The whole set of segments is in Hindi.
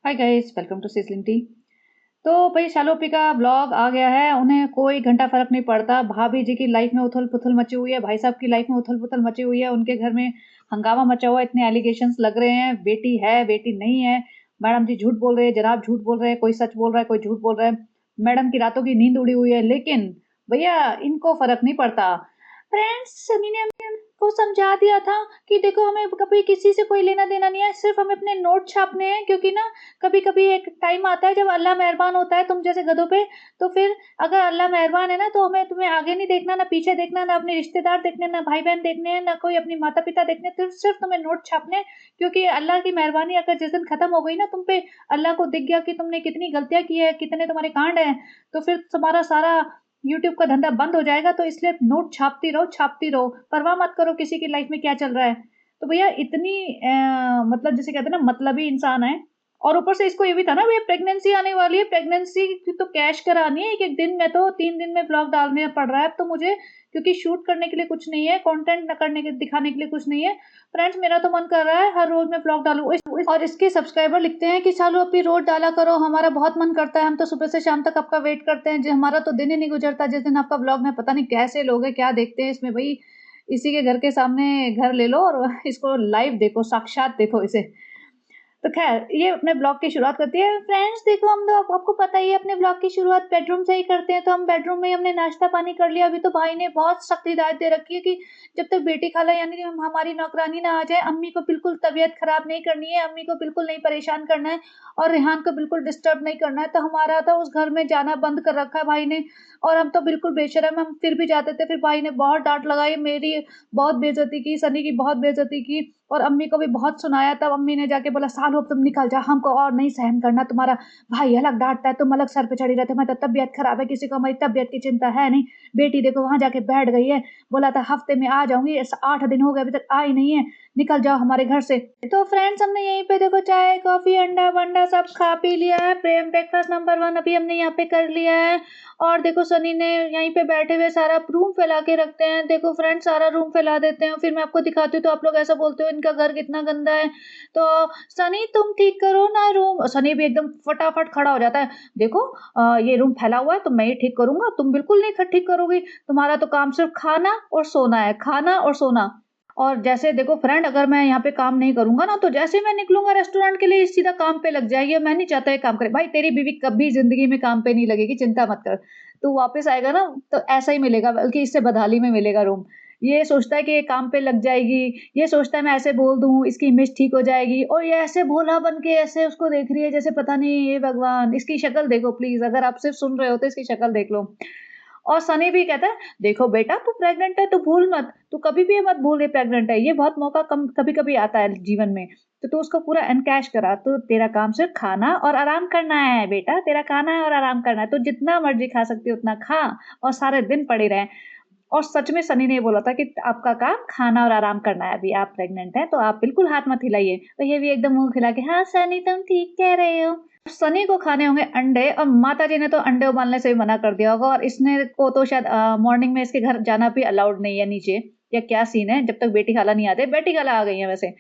Hi guys, welcome to sizzling tea. तो भाई शालोपी का ब्लॉग आ गया है। उन्हें कोई घंटा फर्क नहीं पड़ता। भाभी जी की लाइफ में उथल पुथल मची हुई है, भाई साहब की लाइफ में उथल पुथल मची हुई है। उनके घर में हंगामा मचा हुआ है, इतने एलिगेशंस लग रहे हैं, बेटी है बेटी नहीं है। मैडम जी झूठ बोल रहे हैं, जनाब झूठ बोल रहे हैं, कोई सच बोल रहा है, कोई झूठ बोल रहा है। मैडम की रातों की नींद उड़ी हुई है, लेकिन भैया इनको फर्क नहीं पड़ता। फ्रेंड्स, सनी ने को समझा दिया था कि देखो हमें कभी किसी से कोई लेना देना नहीं है, सिर्फ हमें अपने नोट छापने हैं। क्योंकि ना कभी कभी एक टाइम आता है जब अल्लाह मेहरबान होता है तुम जैसे गधों पे। तो फिर अगर अल्लाह मेहरबान है ना, तो हमें तुम्हें आगे नहीं देखना, ना पीछे देखना, ना अपने रिश्तेदार देखने, ना भाई बहन देखने हैं, ना कोई अपनी माता पिता देखने, तो सिर्फ तुम्हें नोट छापने हैं। क्योंकि अल्लाह की मेहरबानी अगर जिस दिन खत्म हो गई ना तुम पे, अल्लाह को दिख गया कि तुमने कितनी गलतियां की है, कितने तुम्हारे कांड हैं, तो फिर तुम्हारा सारा यूट्यूब का धंधा बंद हो जाएगा। तो इसलिए नोट छापती रहो, परवाह मत करो किसी की लाइफ में क्या चल रहा है। तो भैया इतनी मतलब जिसे कहते हैं ना, मतलबी इंसान है। और ऊपर से इसको ये भी था ना भैया, प्रेगनेंसी आने वाली है, प्रेगनेंसी की तो कैश करानी है। एक एक दिन में तो 3 दिन में ब्लॉग डालने पड़ रहा है अब तो मुझे, क्योंकि शूट करने के लिए कुछ नहीं है, कंटेंट न करने के दिखाने के लिए कुछ नहीं है। फ्रेंड्स, मेरा तो मन कर रहा है हर रोज मैं ब्लॉग डालूं। और इसके सब्सक्राइबर लिखते हैं कि चलो अभी रोज डाला करो, हमारा बहुत मन करता है, हम तो सुबह से शाम तक आपका वेट करते हैं। जो हमारा तो दिन ही नहीं गुजरता जिस दिन आपका ब्लॉग में पता नहीं कैसे लोग हैं, क्या देखते हैं इसमें भाई। इसी के घर के सामने घर ले लो और इसको लाइव देखो, साक्षात देखो इसे। तो खैर ये अपने ब्लॉग की शुरुआत करती है। फ्रेंड्स देखो, हम तो आपको पता ही है अपने ब्लॉग की शुरुआत बेडरूम से ही करते हैं। तो हम बेडरूम में ही हमने नाश्ता पानी कर लिया। अभी तो भाई ने बहुत सख्त हिदायत दे रखी है कि जब तक बेटी खाला यानी कि हमारी नौकरानी ना आ जाए, अम्मी को बिल्कुल तबीयत खराब नहीं करनी है, अम्मी को बिल्कुल नहीं परेशान करना है, और रेहान को बिल्कुल डिस्टर्ब नहीं करना है। तो हमारा तो उस घर में जाना बंद कर रखा है भाई ने। और हम तो बिल्कुल बेशरम, हम फिर भी जाते थे। फिर भाई ने बहुत डांट लगाई, मेरी बहुत बेइज्जती की, सनी की बहुत बेइज्जती की, और अम्मी को भी बहुत सुनाया। तब अम्मी ने जाके बोला, सालो अब तुम निकल जा, हमको और नहीं सहन करना, तुम्हारा भाई अलग डांटता है, तुम अलग सर पे चढ़ी रहते हो। मैं तो तबीयत खराब है, किसी को हमारी तबीयत की चिंता है नहीं। बेटी देखो वहां जाके बैठ गई है, बोला था हफ्ते में आ जाऊंगी, 8 दिन हो गए अभी तक आई नहीं है, निकल जाओ हमारे घर से। तो फ्रेंड्स, हमने यहीं पे देखो चाय कॉफी अंडा वंडा सब खा पी लिया है। प्रेम ब्रेकफास्ट नंबर 1 अभी हमने यहाँ पे कर लिया है। और देखो सनी ने यहीं पे बैठे हुए सारा रूम फैला के रखते हैं। देखो फ्रेंड्स, सारा रूम फैला देते हैं, फिर मैं आपको दिखाती हूँ तो आप लोग ऐसा बोलते हो इनका घर कितना गंदा है। तो सनी तुम ठीक करो ना रूम। सनी भी एकदम फटाफट खड़ा हो जाता है, देखो ये रूम फैला हुआ है तो मैं ही ठीक करूंगा, तुम बिल्कुल नहीं ठीक करोगी, तुम्हारा तो काम सिर्फ खाना और सोना है, खाना और सोना। और जैसे देखो फ्रेंड, अगर मैं यहाँ पे काम नहीं करूंगा ना, तो जैसे ही मैं निकलूंगा रेस्टोरेंट के लिए सीधा काम पे लग जाएगी, और मैं नहीं चाहता ये काम करे। भाई तेरी बीवी कभी जिंदगी में काम पे नहीं लगेगी, चिंता मत कर। तू वापस आएगा ना तो ऐसा ही मिलेगा, बल्कि इससे बदहाली में मिलेगा रूम। ये सोचता है कि ये काम पे लग जाएगी, ये सोचता है मैं ऐसे बोल दूं इसकी इमेज ठीक हो जाएगी, और ये ऐसे भोला बन के ऐसे उसको देख रही है जैसे पता नहीं, ये भगवान इसकी शक्ल देखो प्लीज, अगर आप सिर्फ सुन रहे हो तो इसकी शक्ल देख लो। और सनी भी कहता है, देखो बेटा तू प्रेग्नेंट है, तू भूल मत, तू कभी भी ये मत भूल ये प्रेग्नेंट है, ये बहुत मौका कम कभी कभी आता है जीवन में। तो तू उसको पूरा एनकैश करा, तो तेरा काम सिर्फ खाना और आराम करना है बेटा, तेरा खाना है और आराम करना है, तो जितना मर्जी खा सकती है उतना खा, और सारे दिन पड़े रहे। और सच में सनी ने बोला था कि आपका काम खाना और आराम करना है, अभी आप प्रेग्नेंट हैं तो आप बिल्कुल हाथ मत हिलाइए। तो ये भी एकदम मुंह खिला के, हाँ सनी तुम ठीक कह रहे हो। सनी को खाने होंगे अंडे, और माता जी ने तो अंडे उबालने से भी मना कर दिया होगा, और इसने को तो शायद मॉर्निंग में इसके घर जाना भी अलाउड नहीं है नीचे, या क्या सीन है, जब तक बेटी खाला नहीं आते। बेटी खाला आ गई है वैसे।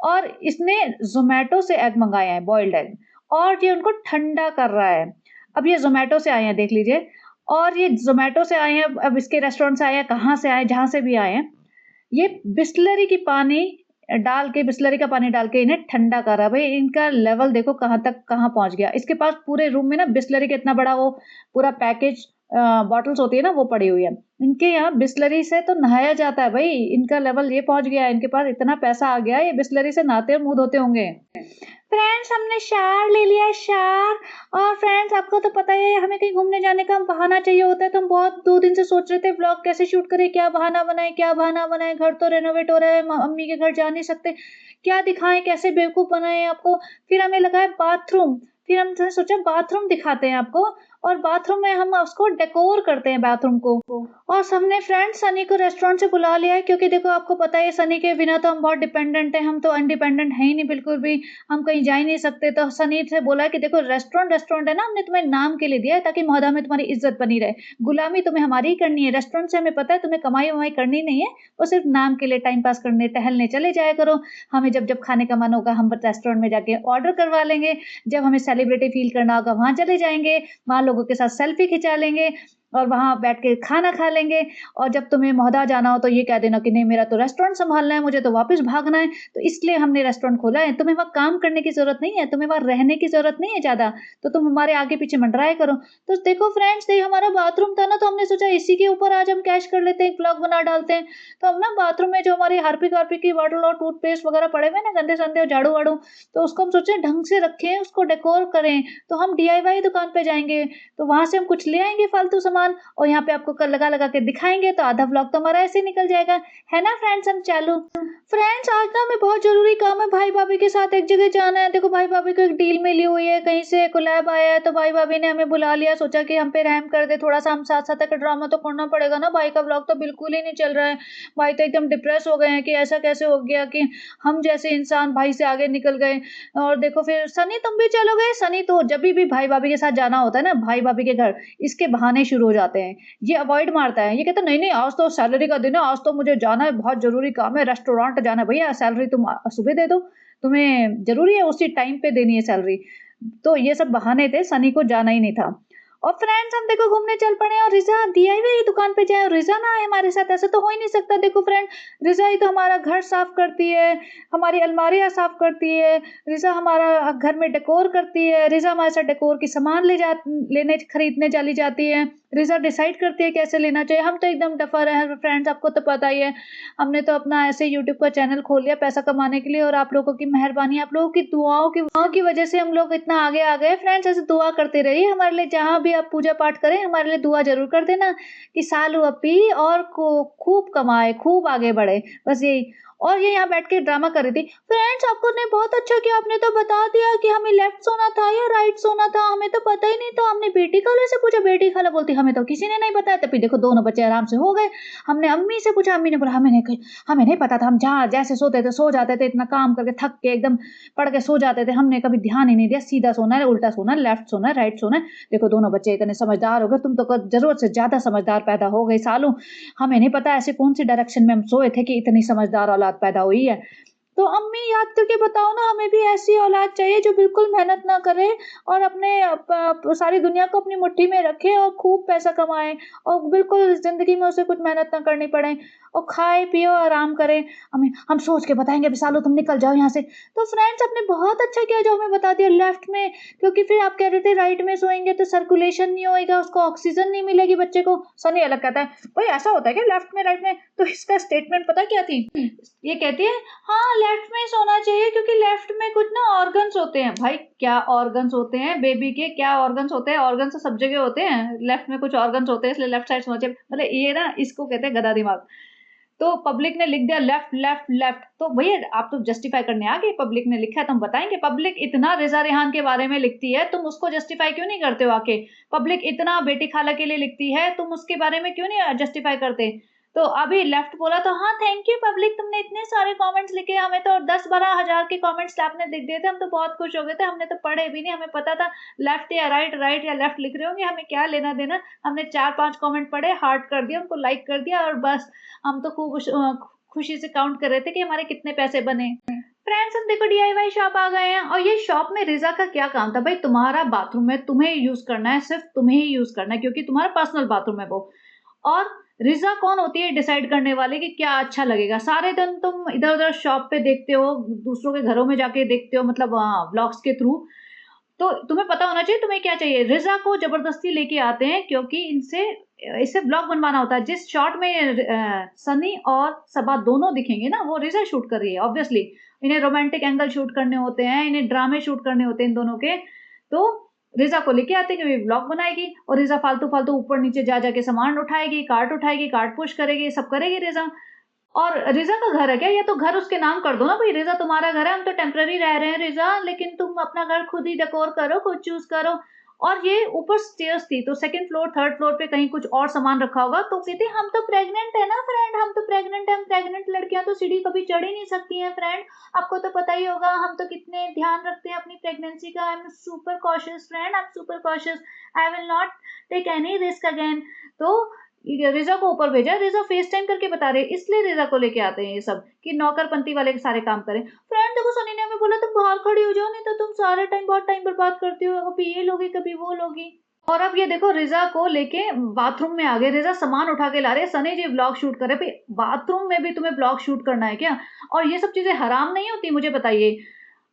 और इसने जोमेटो से एग मंगाए हैं, बॉइल्ड एग, और ये उनको ठंडा कर रहा है। अब ये जोमेटो से आए हैं देख लीजिए, और ये जोमेटो से आए हैं, अब इसके रेस्टोरेंट से आए हैं, कहाँ से आए, जहां से भी आए हैं, ये बिस्लरी की पानी डाल के, बिस्लरी का पानी डाल के इन्हें ठंडा कर रहा है। भाई इनका लेवल देखो कहाँ तक कहाँ पहुंच गया। इसके पास पूरे रूम में ना बिस्लरी का इतना बड़ा वो पूरा पैकेज बॉटल्स होती है ना, वो पड़ी हुई है। इनके यहाँ बिस्लरी से तो नहाया जाता है भाई, इनका लेवल ये पहुंच गया है, इनके पास इतना पैसा आ गया है, ये बिस्लरी से नहाते और मुंह धोते होंगे। फ्रेंड्स, हमने शार ले लिया है, शार। और फ्रेंड्स, आपको तो पता ही है हमें कहीं घूमने जाने का बहाना चाहिए होता है, तो हम बहुत 2 दिन से सोच रहे थे व्लॉग कैसे शूट करें, क्या बहाना बनाए, क्या बहाना बनाए। घर तो रेनोवेट हो रहा है, अम्मी के घर जा नहीं सकते, क्या दिखाएं, कैसे बेवकूफ बनाए आपको। फिर हमें लगा है बाथरूम, फिर हमने सोचा बाथरूम दिखाते हैं आपको। और बाथरूम में हम उसको डेकोर करते हैं बाथरूम को। और हमने फ्रेंड सनी को रेस्टोरेंट से बुला लिया है, क्योंकि देखो आपको पता है सनी के बिना तो हम बहुत डिपेंडेंट हैं, हम तो इंडिपेंडेंट हैं ही नहीं बिल्कुल भी, हम कहीं जा ही नहीं सकते। तो सनी से बोला कि देखो रेस्टोरेंट है ना, हमने तुम्हें नाम के लिए दिया है ताकि महोदा में तुम्हारी इज्जत बनी रहे, गुलामी तुम्हें हमारी ही करनी है। रेस्टोरेंट से हमें पता है तुम्हें कमाई वमाई करनी नहीं है, वो सिर्फ नाम के लिए टाइम पास करने टहलने चले जाया करो। हमें जब जब खाने का मन होगा हम रेस्टोरेंट में जाके ऑर्डर करवा लेंगे, जब हमें सेलिब्रिटी फील करना होगा वहां चले जाएंगे, वहां लोगों के साथ सेल्फी खिंचा लेंगे और वहां बैठ के खाना खा लेंगे। और जब तुम्हें महोदा जाना हो तो ये कह देना कि नहीं मेरा तो रेस्टोरेंट संभालना है, मुझे तो वापस भागना है, तो इसलिए हमने रेस्टोरेंट खोला है। तुम्हें वहां काम करने की जरूरत नहीं है, तुम्हें वहां रहने की जरूरत नहीं है ज्यादा, तो तुम हमारे आगे पीछे मंडराए करो। तो देखो फ्रेंड्स, ये हमारा बाथरूम था ना, तो हमने सोचा इसी के ऊपर आज हम कैश कर लेते हैं, ब्लॉग बना डालते हैं। तो हम ना बाथरूम में जो हमारी हार्पिक वार्पिक की बॉटल और टूथपेस्ट वगैरह पड़े हुए ना गंदे संदे और झाड़ू वाड़ू, तो उसको हम सोचे ढंग से रखें, उसको डेकोर करें। तो हम डीआईवाई दुकान पे जाएंगे, तो वहां से हम कुछ ले आएंगे फालतू सामान और यहाँ पे आपको लगा लगा के दिखाएंगे, तो आधा व्लॉग तो हमारा ऐसे ही निकल जाएगा, है ना फ्रेंड्स। हम चालू फ्रेंड्स, आज ना हमें बहुत जरूरी काम है, भाई भाभी के साथ एक जगह जाना है। देखो भाई भाभी को एक डील मिली हुई है, कहीं से कोलैब आया है, तो भाई भाभी ने हमें बुला लिया, सोचा कि हम पे रहम कर दे थोड़ा सा, हम साथ साथ का ड्रामा तो करना पड़ेगा ना। भाई का व्लॉग तो बिल्कुल ही नहीं चल रहा है, भाई तो एकदम डिप्रेस हो गए हैं कि ऐसा कैसे हो गया कि हम जैसे इंसान भाई से आगे निकल गए। और देखो फिर सनी तुम भी चलोगे, सनी तो जब भी भाई भाभी के साथ जाना होता है ना भाई भाभी के घर, इसके बहाने शुरू हो जाते हैं, ये अवॉइड मारता है, ये कहता है नहीं नहीं आज तो सैलरी का दिन है, आज तो मुझे जाना है, बहुत जरूरी काम है, रेस्टोरेंट जाना है, भैया सैलरी तुम सुबह दे दो, तुम्हें जरूरी है उसी टाइम पे देनी है सैलरी। तो ये सब बहाने थे, सनी को जाना ही नहीं था। और फ्रेंड्स हम देखो घूमने चल पड़े और रिजा डीआईवाई दुकान पे जाए और रिजा ना आए हमारे साथ, ऐसा तो हो ही नहीं सकता। देखो फ्रेंड, रिजा ही तो हमारा घर साफ करती है, हमारी अलमारियां साफ करती है, रिजा हमारा घर में डेकोर करती है, रिजा हमारे साथ डेकोर की सामान लेने खरीदने चली जाती है, रिजा डिसाइड करती है कैसे लेना चाहिए। हम तो एकदम डफर है फ्रेंड्स, आपको तो पता ही है, हमने तो अपना ऐसे यूट्यूब का चैनल खोल लिया पैसा कमाने के लिए, और आप लोगों की मेहरबानी, आप लोगों की दुआओं की वजह से हम लोग इतना आगे आ गए। फ्रेंड्स ऐसे दुआ करते रहिए हमारे लिए, जहाँ भी आप पूजा पाठ करें हमारे लिए दुआ जरूर कर देना कि सालू अपी और को खूब कमाए, खूब आगे बढ़े, बस यही। और ये यहाँ बैठ के ड्रामा कर रही थी। फ्रेंड्स आपको ने बहुत अच्छा किया, आपने तो बता दिया कि हमें लेफ्ट सोना था या राइट सोना था, हमें तो पता ही नहीं था। हमने बेटी खाला से पूछा, बेटी खाला बोलती हमें तो किसी ने नहीं बताया। तभी देखो दोनों बच्चे आराम से हो गए। हमने अम्मी से पूछा, अम्मी ने बोला हमें नहीं पता था, हम जहाँ जैसे सोते थे सो जाते थे, इतना काम करके थक के एकदम पढ़ के सो जाते थे, हमने कभी ध्यान ही नहीं दिया, सीधा सोना है उल्टा सोना है, लेफ्ट सोना है राइट सोना है। देखो दोनों बच्चे इतने समझदार हो गए, तुम तो जरूरत से ज्यादा समझदार पैदा हो गई सालू, हमें नहीं पता ऐसे कौन सी डायरेक्शन में हम सोए थे कि इतनी समझदार औलाद पैदा हुई है। तो अम्मी याद करके बताओ ना, हमें भी ऐसी औलाद चाहिए जो बिल्कुल मेहनत ना करे और अपने सारी दुनिया को अपनी मुट्ठी में रखे और खूब पैसा कमाए और बिल्कुल जिंदगी में उसे कुछ मेहनत ना करनी पड़े और खाए पियो आराम करे। हम सोच के बताएंगे सालो तुम निकल जाओ यहाँ से। तो फ्रेंड्स आपने बहुत अच्छा किया जो हमें बता दिया लेफ्ट में, क्योंकि फिर आप कह रहे थे राइट में सोएंगे तो सर्कुलेशन नहीं होएगा, उसको ऑक्सीजन नहीं मिलेगी बच्चे को। सनी अलग कहता है भाई ऐसा होता है क्या लेफ्ट में राइट में? तो इसका स्टेटमेंट पता क्या थी, ये कहती है हाँ लेफ्ट में सोना चाहिए क्योंकि लेफ्ट में कुछ ना ऑर्गन्स होते हैं। भाई क्या ऑर्गन्स होते हैं बेबी के, क्या ऑर्गन्स होते हैं? ऑर्गन्स तो सब जगह होते हैं, लेफ्ट में कुछ ऑर्गन्स होते हैं इसलिए लेफ्ट साइड सोना चाहिए। मतलब ये ना इसको कहते हैं गधा दिमाग। तो पब्लिक ने लिख दिया लेफ्ट लेफ्ट लेफ्ट, तो भैया आप तो जस्टिफाई करने आ गए, पब्लिक ने लिखा है तो हम बताएंगे। पब्लिक इतना रिजा रेहान के बारे में लिखती है, तुम उसको जस्टिफाई क्यों नहीं करते हो आके? पब्लिक इतना बेटी खाला के लिए लिखती है, तुम उसके बारे में क्यों नहीं जस्टिफाई करते? तो अभी लेफ्ट बोला तो हाँ थैंक यू पब्लिक, तुमने इतने सारे कमेंट्स लिखे, हमें तो 10-12 हजार के कमेंट्स आपने लिख दिए थे, हम तो बहुत खुश हो गए थे, हमने तो पढ़े भी नहीं, हमें पता था लेफ्ट या राइट, राइट या लेफ्ट लिख रहे होंगे, हमें क्या लेना देना। हमने 4-5 कमेंट पढ़े, हार्ट कर दिया, उनको लाइक कर दिया और बस हम तो खूब खुशी से काउंट कर रहे थे कि हमारे कितने पैसे बने। फ्रेंड्स हम देखो डीआईवाई शॉप आ गए हैं और ये शॉप में रिजा का क्या काम था? भाई तुम्हारा बाथरूम है, तुम्हें यूज करना है, सिर्फ तुम्हें ही यूज करना है क्योंकि तुम्हारा पर्सनल बाथरूम है वो। और रिजा कौन होती है डिसाइड करने वाली कि क्या अच्छा लगेगा? सारे दिन तुम इधर उधर शॉप पे देखते हो, दूसरों के घरों में जाके देखते हो, मतलब व्लॉग्स के थ्रू, तो तुम्हें पता होना चाहिए तुम्हें क्या चाहिए। रिजा को जबरदस्ती लेके आते हैं क्योंकि इसे ब्लॉग बनवाना होता है। जिस शॉट में सनी और सबा दोनों दिखेंगे ना वो रिजा शूट कर रही है ऑब्वियसली। इन्हें रोमांटिक एंगल शूट करने होते हैं, इन्हें ड्रामे शूट करने होते हैं इन दोनों के, तो रिजा को लेके आते हैं कि ब्लॉग बनाएगी और रिजा फालतू फालतू ऊपर नीचे जा जाके सामान उठाएगी, कार्ट पुश करेगी, सब करेगी रिजा। और रिजा का घर है क्या? ये तो घर उसके नाम कर दो ना भाई, रिजा तुम्हारा घर है, हम तो टेम्पररी रह रहे हैं रिजा, लेकिन तुम अपना घर खुद ही डेकोर करो, खुद चूज करो। और ये ऊपर स्टेयर्स थी, तो सेकंड फ्लोर, थर्ड फ्लोर पे कहीं कुछ और सामान रखा होगा। तो कहती हम तो प्रेग्नेंट है ना फ्रेंड, हम तो प्रेग्नेंट है, हम प्रेग्नेंट लड़कियां तो सीढ़ी कभी चढ़ ही नहीं सकती हैं फ्रेंड, आपको तो पता ही होगा हम तो कितने ध्यान रखते हैं अपनी प्रेगनेंसी का। I am super cautious friend, I am super cautious, I will not take any risk again. तो रिजा को ऊपर भेजा, रिजा फेस टाइम करके बता रहे, इसलिए रिजा को लेके आते हैं ये सब कि नौकरपंती वाले सारे काम करें। फ्रेंड देखो सनी ने हमें बोला तुम बाहर खड़ी हो जाओ, नहीं तो तुम सारे टाइम बहुत टाइम बर्बाद करती हो, कभी ये लोगी कभी वो लोगी। और अब ये देखो रिजा को लेके बाथरूम में आ गए, रिजा सामान उठा के ला रहे, सनी जी ब्लॉग शूट कर रहे। भाई बाथरूम में भी तुम्हें ब्लॉग शूट करना है क्या? और ये सब चीजें हराम नहीं होती, मुझे बताइए।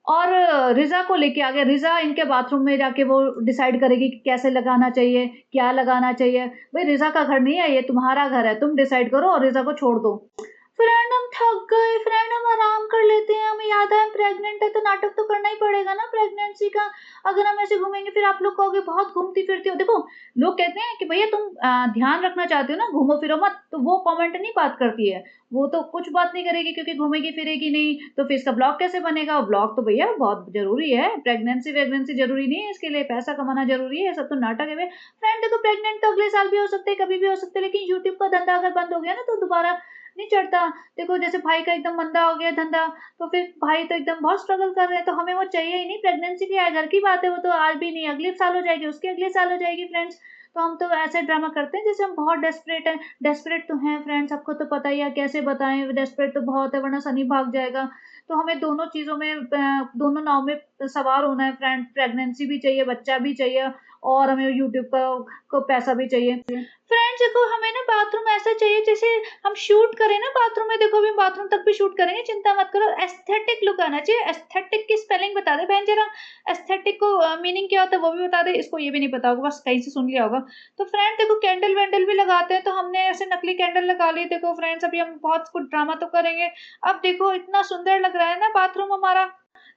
और रिजा को लेके आ गया, रिजा इनके बाथरूम में जाके वो डिसाइड करेगी कि कैसे लगाना चाहिए, क्या लगाना चाहिए। भाई रिजा का घर नहीं है ये, तुम्हारा घर है, तुम डिसाइड करो और रिजा को छोड़ दो। फ्रेंड हम थक गए, फ्रेंड हम आराम कर लेते हैं, हमें याद है हम प्रेग्नेंट है तो नाटक तो करना ही पड़ेगा ना प्रेगनेंसी का। अगर हम ऐसे घूमेंगे फिर आप लोग कहोगे बहुत घूमती फिरती हो। देखो लोग कहते हैं कि भैया तुम ध्यान रखना चाहते हो ना, घूमो फिरो मत, तो वो कमेंट नहीं बात करती है, वो तो कुछ बात नहीं करेगी क्योंकि घूमेगी फिरेगी नहीं, तो फिर इसका ब्लॉग कैसे बनेगा? ब्लॉग तो भैया बहुत जरूरी है, प्रेगनेंसी वेगनेंसी जरूरी नहीं है, इसके लिए पैसा कमाना जरूरी है, सब तो नाटक है। फ्रेंड देखो प्रेग्नेंट तो अगले साल भी हो सकते हैं, कभी भी हो सकते हैं, लेकिन यूट्यूब का धंधा अगर बंद हो गया ना तो दोबारा नहीं चढ़ता। देखो जैसे भाई का एकदम मंदा हो गया धंधा, तो फिर भाई तो एकदम बहुत स्ट्रगल कर रहे हैं, तो हमें वो चाहिए ही नहीं। प्रेगनेंसी की घर की बात है, वो तो आज भी नहीं, अगले साल हो जाएगी, उसके अगले साल हो जाएगी फ्रेंड्स। तो हम तो ऐसे ड्रामा करते हैं जैसे हम बहुत डेस्परेट हैं, डेस्परेट तो हैं फ्रेंड्स, आपको तो पता ही है, कैसे बताएं, डेस्परेट तो बहुत है, वरना सनी भाग जाएगा। तो हमें दोनों चीजों में दोनों नाव में सवार होना है फ्रेंड, प्रेगनेंसी भी चाहिए, बच्चा भी चाहिए, और हमें यूट्यूब का को पैसा भी चाहिए। फ्रेंड्स देखो हमें ना बाथरूम ऐसा चाहिए जैसे हम शूट करें ना बाथरूम में, देखो अभी बाथरूम तक भी शूट करेंगे, चिंता मत करो, एस्थेटिक लुक आना चाहिए। एस्थेटिक की स्पेलिंग बता दे बहन जरा, एस्थेटिक को मीनिंग क्या होता है वो भी बता दे, इसको ये भी नहीं पता होगा, बस कहीं से सुन लिया होगा। तो फ्रेंड देखो कैंडल वैंडल भी लगाते हैं, तो हमने ऐसे नकली कैंडल लगा ली। देखो फ्रेंड्स अभी हम बहुत कुछ ड्रामा तो करेंगे। अब देखो इतना सुंदर लग रहा है ना बाथरूम हमारा।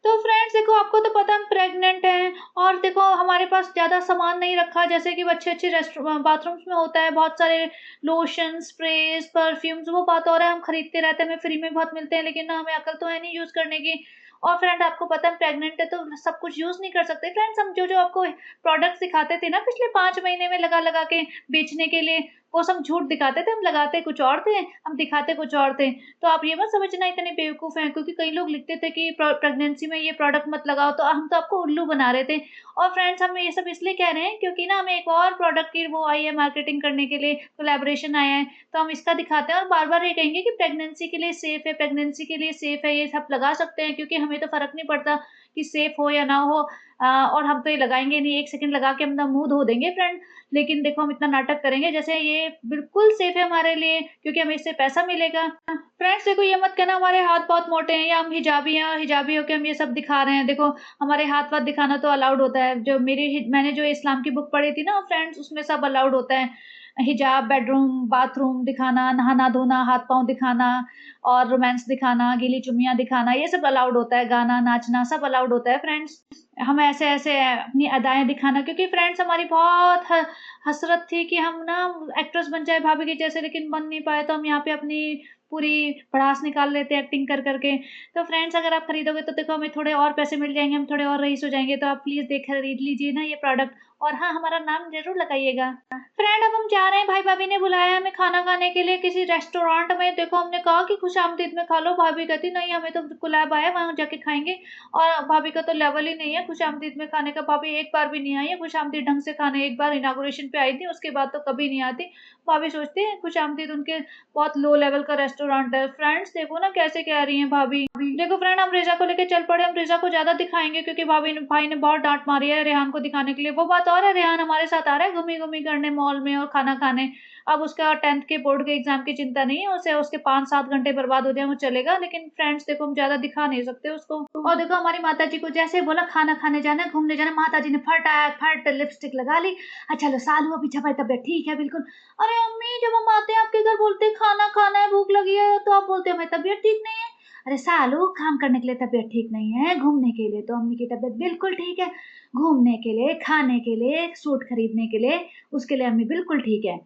तो फ्रेंड्स देखो आपको तो पता हम प्रेग्नेंट हैं, और देखो हमारे पास ज़्यादा सामान नहीं रखा, जैसे कि अच्छे अच्छे बाथरूम्स में होता है बहुत सारे लोशन, स्प्रेज, परफ्यूम्स, वो बात और है, हम खरीदते रहते हैं, हमें फ्री में बहुत मिलते हैं, लेकिन ना हमें अकल तो है नहीं यूज़ करने की। और फ्रेंड आपको पता है प्रेग्नेंट है तो सब कुछ यूज़ नहीं कर सकते फ्रेंड्स। हम जो जो आपको प्रोडक्ट्स दिखाते थे ना पिछले 5 महीने में लगा लगा के बेचने के लिए, वो सब झूठ दिखाते थे, हम लगाते कुछ और थे, हम दिखाते कुछ और थे। तो आप ये मत समझना इतने बेवकूफ़ हैं, क्योंकि कई लोग लिखते थे कि प्रेगनेंसी में ये प्रोडक्ट मत लगाओ, तो हम तो आपको उल्लू बना रहे थे। और फ्रेंड्स हम ये सब इसलिए कह रहे हैं क्योंकि ना हमें एक और प्रोडक्ट की वो आई है मार्केटिंग करने के लिए, कोलैबोरेशन आया है, तो हम इसका दिखाते हैं और बार बार ये कहेंगे कि प्रेगनेंसी के लिए सेफ है, प्रेगनेंसी के लिए सेफ है, ये सब लगा सकते हैं, क्योंकि हमें तो फ़र्क नहीं पड़ता कि सेफ हो या ना हो। और हम तो ये लगाएंगे नहीं, 1 सेकंड लगा के अपना मुंह धो देंगे फ्रेंड, लेकिन देखो हम इतना नाटक करेंगे जैसे ये बिल्कुल सेफ है हमारे लिए, क्योंकि हमें इससे पैसा मिलेगा। फ्रेंड्स देखो ये मत कहना हमारे हाथ बहुत मोटे हैं या हम हिजाबी हैं, हिजाबी होके हम ये सब दिखा रहे हैं। देखो हमारे हाथ वाथ दिखाना तो अलाउड होता है, जो मैंने जो इस्लाम की बुक पढ़ी थी ना फ्रेंड्स, उसमें सब अलाउड होता है। हिजाब, बेडरूम, बाथरूम दिखाना, नहाना धोना, हाथ पाँव दिखाना, और रोमांस दिखाना, गीली चुम्मियाँ दिखाना, ये सब अलाउड होता है, गाना नाचना सब अलाउड होता है फ्रेंड्स। हम ऐसे ऐसे अपनी अदाएं दिखाना, क्योंकि फ्रेंड्स हमारी बहुत हसरत थी कि हम ना एक्ट्रेस बन जाए भाभी के जैसे, लेकिन बन नहीं पाए, तो हम यहाँ पे अपनी पूरी भड़ास निकाल लेते हैं एक्टिंग कर करके। तो फ्रेंड्स अगर आप खरीदोगे तो देखो हमें थोड़े और पैसे मिल जाएंगे, हम थोड़े और रईस हो जाएंगे, तो आप प्लीज़ देख खरीद लीजिए ना ये प्रोडक्ट, और हाँ हमारा नाम जरूर लगाइएगा। फ्रेंड अब हम जा रहे हैं, भाई भाभी ने बुलाया हमें खाना खाने के लिए किसी रेस्टोरेंट में। देखो हमने कहा कि खुशामदीद में खा लो, भाभी कहती नहीं हमें तो कुलैब आया वहाँ जाके खाएंगे, और भाभी का तो लेवल ही नहीं है खुशामदीद में खाने का, भाभी एक बार भी नहीं आई है खुशामदीद ढंग से खाने, एक बार इनागुरेशन पे आई थी, उसके बाद तो कभी नहीं आती। भाभी सोचती है खुशामदीद उनके बहुत लो लेवल का रेस्टोरेंट है। फ्रेंड्स देखो ना कैसे कह रही हैं भाभी। देखो फ्रेंड हम रिजा को लेके चल पड़े, हम रिजा को ज्यादा दिखाएंगे क्योंकि भाई ने बहुत डांट मारी है रेहान को दिखाने के लिए। वो बात और है, रेहान हमारे साथ आ रहा है घूमी घूमी करने मॉल में और खाना खाने। अब उसका 10th के बोर्ड के एग्जाम की चिंता नहीं है उसे, उसके 5-7 घंटे बर्बाद हो जाए वो चलेगा, लेकिन फ्रेंड्स देखो हम ज्यादा दिखा नहीं सकते उसको। और देखो हमारी माता जी को जैसे बोला खाना खाने जाना, घूमने जाना, माता जी ने फटाफट लिपस्टिक लगा ली। अच्छा लो सालू अभी जब तबियत ठीक है बिल्कुल। अरे अम्मी जब हम आते हैं आपके घर बोलते हैं खाना खाना है भूख लगी है, तो आप बोलते हैं हमें तबियत ठीक नहीं है। अरे सालू काम करने के लिए तबियत ठीक नहीं है, घूमने के लिए तो अम्मी की तबियत बिल्कुल ठीक है, घूमने के लिए, खाने के लिए, सूट खरीदने के लिए, उसके लिए अम्मी बिल्कुल ठीक है।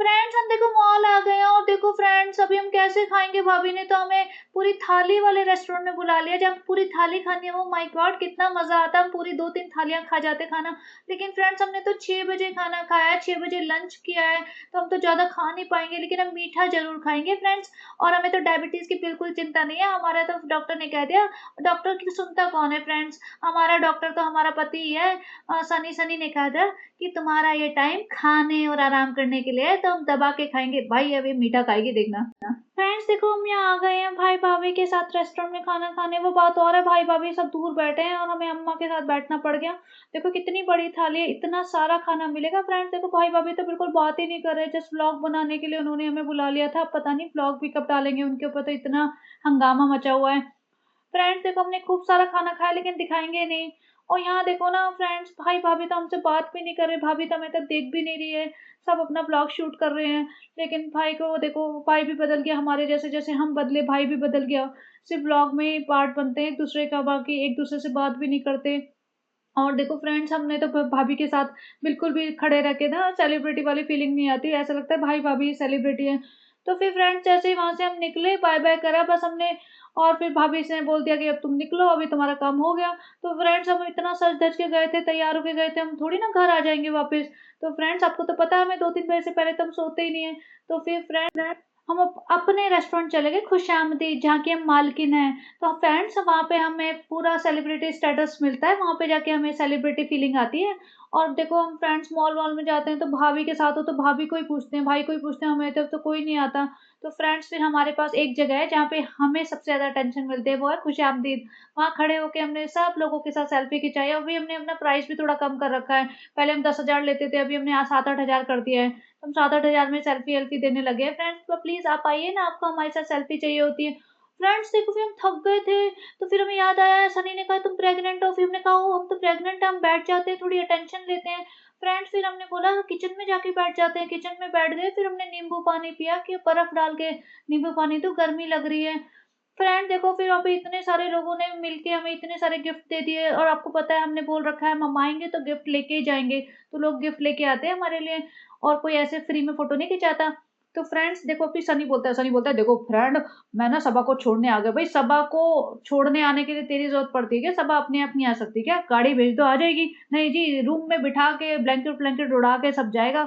फ्रेंड्स हम देखो मॉल आ गए हैं और देखो फ्रेंड्स अभी हम कैसे खाएँगे? भाभी ने तो हमें पूरी थाली वाले रेस्टोरेंट में बुला लिया, जब पूरी थाली खानी है, ओह माय गॉड! कितना मज़ा आता, हम पूरी 2-3 थालियाँ खा जाते खाना। लेकिन फ्रेंड्स हमने तो 6 बजे खाना खाया है, 6 बजे लंच किया है, तो हम तो ज़्यादा खा नहीं पाएँगे, लेकिन हम मीठा ज़रूर खाएँगे फ्रेंड्स। और हमें तो डायबिटीज़ की बिल्कुल चिंता नहीं है, हमारा तो डॉक्टर ने कह दिया, डॉक्टर की सुनता कौन है फ्रेंड्स? हमारा डॉक्टर तो हमारा पति ही है। सनी ने कहा था कि तुम्हारा ये टाइम खाने और आराम करने के लिए है, तो हम दबा के खाएँगे। भाई अभी मीठा खाएगी देखना। फ्रेंड्स देखो हम यहाँ आ गए हैं भाई-भाभी के साथ रेस्टोरेंट में खाना खाने, वो बात और है भाई-भाभी सब दूर बैठे हैं और हमें अम्मा के साथ बैठना पड़ गया। देखो कितनी बड़ी थाली है, इतना सारा खाना मिलेगा फ्रेंड्स। देखो भाई-भाभी तो बिल्कुल बात ही नहीं कर रहे, जस्ट व्लॉग बनाने के लिए उन्होंने हमें बुला लिया था। अब पता नहीं व्लॉग भी कब डालेंगे, उनके ऊपर तो इतना हंगामा मचा हुआ है। फ्रेंड्स देखो हमने खूब सारा खाना खाया लेकिन दिखाएँगे नहीं। और यहाँ देखो ना फ्रेंड्स भाई-भाभी तो हमसे बात भी नहीं कर रहे, भाभी तो हमें तो देख भी नहीं रही है, सब अपना व्लॉग शूट कर रहे हैं। लेकिन भाई को देखो भाई भी बदल गया हमारे जैसे, जैसे हम बदले भाई भी बदल गया। सिर्फ़ व्लॉग में ही पार्ट बनते हैं एक-दूसरे का, बाकी एक-दूसरे से बात भी नहीं करते। और देखो फ्रेंड्स हमने तो भाभी के साथ बिल्कुल भी खड़े रह के ना सेलिब्रिटी वाली फीलिंग नहीं आती, ऐसा लगता है भाई-भाभी ही सेलिब्रिटी हैं। तो फिर फ्रेंड्स जैसे ही वहाँ से हम निकले, बाय-बाय करा बस हमने, और फिर भाभी से बोल दिया कि अब तुम निकलो, अभी तुम्हारा काम हो गया। तो फ्रेंड्स हम इतना सज-धज के गए थे, तैयार होके गए थे, हम थोड़ी ना घर आ जाएँगे वापस। तो फ्रेंड्स आपको तो पता है हमें 2-3 बजे से पहले तो हम सोते ही नहीं हैं। तो फिर फ्रेंड्स हम अपने रेस्टोरेंट चले गए खुशामदी, जहाँ की हम मालकिन हैं। तो फ्रेंड्स वहाँ पे हमें पूरा सेलिब्रिटी स्टेटस मिलता है, वहाँ पे जाके हमें सेलिब्रिटी फीलिंग आती है। और देखो हम फ्रेंड्स मॉल-वॉल में जाते हैं तो भाभी के साथ हो तो भाभी को ही पूछते हैं, भाई को ही पूछते हैं, हमें तो कोई नहीं आता। तो फ्रेंड्स फिर हमारे पास एक जगह है जहाँ पे हमें सबसे ज़्यादा अटेंशन मिलती है, वो है खुशामदीद। वहाँ खड़े होके हमने सब लोगों के साथ सेल्फी खिंचाई, अभी हमने अपना प्राइस भी थोड़ा कम कर रखा है। पहले हम 10,000 लेते थे, अभी हमने 7-8 हज़ार कर दिया है। हम 7-8 हज़ार में सेल्फी-वेल्फी देने लगे हैं फ्रेंड्स, तो प्लीज़ आप आइए ना, आपको हमारे साथ सेल्फी चाहिए होती है। फ्रेंड्स देखो फिर हम थक गए थे, तो फिर हमें याद आया सनी ने कहा तुम प्रेग्नेंट हो, फिर हमने कहा ओह! हम तो प्रेग्नेंट हैं, हम बैठ जाते हैं, थोड़ी अटेंशन लेते हैं। फ्रेंड्स फिर हमने बोला किचन में जाके बैठ जाते हैं, किचन में बैठ गए, फिर हमने नींबू पानी पिया कि बर्फ डाल के, नींबू पानी तो गर्मी लग रही है। फ्रेंड देखो फिर वहाँ पे इतने सारे लोगों ने मिलके हमें इतने सारे गिफ्ट दे दिए, और आपको पता है हमने बोल रखा है हम आएँगे तो गिफ्ट लेके ही जाएँगे, तो लोग गिफ्ट लेके आते हैं हमारे लिए, और कोई ऐसे फ्री में फ़ोटो नहीं खिंचाता। तो फ्रेंड्स देखो फिर सनी बोलता है देखो फ्रेंड, मैं ना सबा को छोड़ने आ गया। भई सबा को छोड़ने आने के लिए तेरी ज़रूरत पड़ती है क्या? सबा अपने आप नहीं आ सकती क्या? गाड़ी भेज दो आ जाएगी। नहीं जी, रूम में बिठा के ब्लैंकेट-वैंकेट उड़ा के सब जाएगा,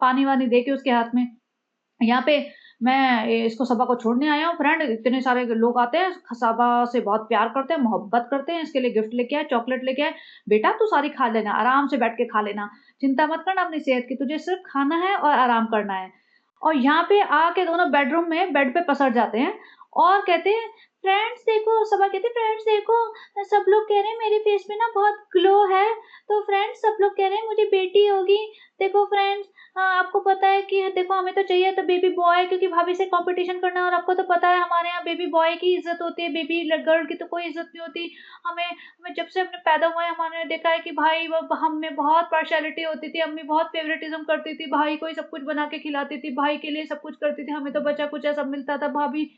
पानी-वानी दे के उसके हाथ में। यहाँ पे मैं इसको सबा को छोड़ने आया हूँ फ्रेंड, इतने सारे लोग आते हैं, सबा से बहुत प्यार करते हैं, मोहब्बत करते हैं, इसके लिए गिफ्ट लेके आए, चॉकलेट लेके आए। बेटा तू सारी खा लेना, आराम से बैठ के खा लेना, चिंता मत करना अपनी सेहत की, तुझे सिर्फ़ खाना है और आराम करना है। और यहाँ पे आके दोनों बेडरूम में बेड पे पसर जाते हैं और कहते हैं, फ्रेंड्स देखो, सबा कहती है फ्रेंड्स देखो, सब लोग कह रहे हैं मेरे फेस पे ना बहुत ग्लो है, तो फ्रेंड्स सब लोग कह रहे हैं मुझे बेटी होगी। देखो फ्रेंड्स, हाँ, आपको पता है कि देखो हमें तो चाहिए तो बेबी बॉय, क्योंकि भाभी से कॉम्पिटिशन करना है, और आपको तो पता है हमारे यहाँ बेबी बॉय की इज़्ज़त होती है, बेबी गर्ल की तो कोई इज़्ज़त नहीं होती। हमें हमें जब से हमने पैदा हुए हैं, हमने देखा है कि भाई व हम में बहुत पार्शियलिटी होती थी, अम्मी बहुत फ़ेवरेटिज़्म करती थी, भाई को ही सब कुछ बना के खिलाती थी, भाई के लिए सब कुछ करती थी, हमें तो बचा-कुचा सब मिलता था। भाभी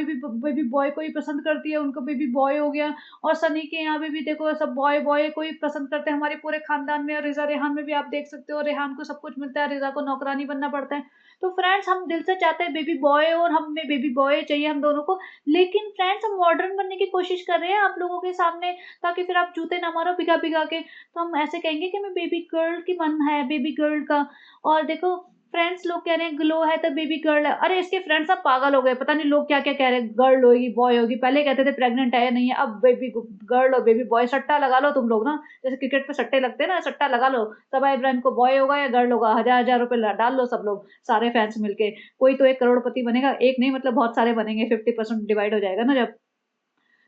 भी बेबी बॉय को ही पसंद करती है, उनको बेबी बॉय हो गया। और सनी के यहाँ पे भी देखो सब बॉय बॉय को ही पसंद करते हैं, हमारे पूरे खानदान में। और रिज़ा रेहान में भी आप देख सकते हो, रेहान को सब कुछ मिलता है, रिज़ा को नौकरानी बनना पड़ता है। तो फ्रेंड्स हम दिल से चाहते हैं बेबी बॉय, और हमें बेबी बॉय चाहिए हम दोनों को। लेकिन फ्रेंड्स हम मॉडर्न बनने की कोशिश कर रहे हैं आप लोगों के सामने, ताकि फिर आप जूते ना मारो भिगा-भिगा के। तो हम ऐसे कहेंगे कि हमें बेबी गर्ल की मन है, बेबी गर्ल का। और देखो फ्रेंड्स लोग कह रहे हैं ग्लो है तो बेबी गर्ल है। अरे इसके फ्रेंड्स सब पागल हो गए, पता नहीं लोग क्या-क्या कह रहे हैं, गर्ल होगी, बॉय होगी। पहले कहते थे प्रेग्नेंट है या नहीं है, अब बेबी गर्ल और बेबी बॉय। सट्टा लगा लो तुम लोग ना, जैसे क्रिकेट पे सट्टे लगते हैं ना, सट्टा लगा लो। सबा इब्राहिम को बॉय होगा या गर्ल होगा, हज़ार-हज़ार रुपए ल डाल लो सब लोग, सारे फैन्स मिलके। कोई तो एक करोड़पति बनेगा, एक नहीं मतलब बहुत सारे बनेंगे, 50% डिवाइड हो जाएगा ना जब।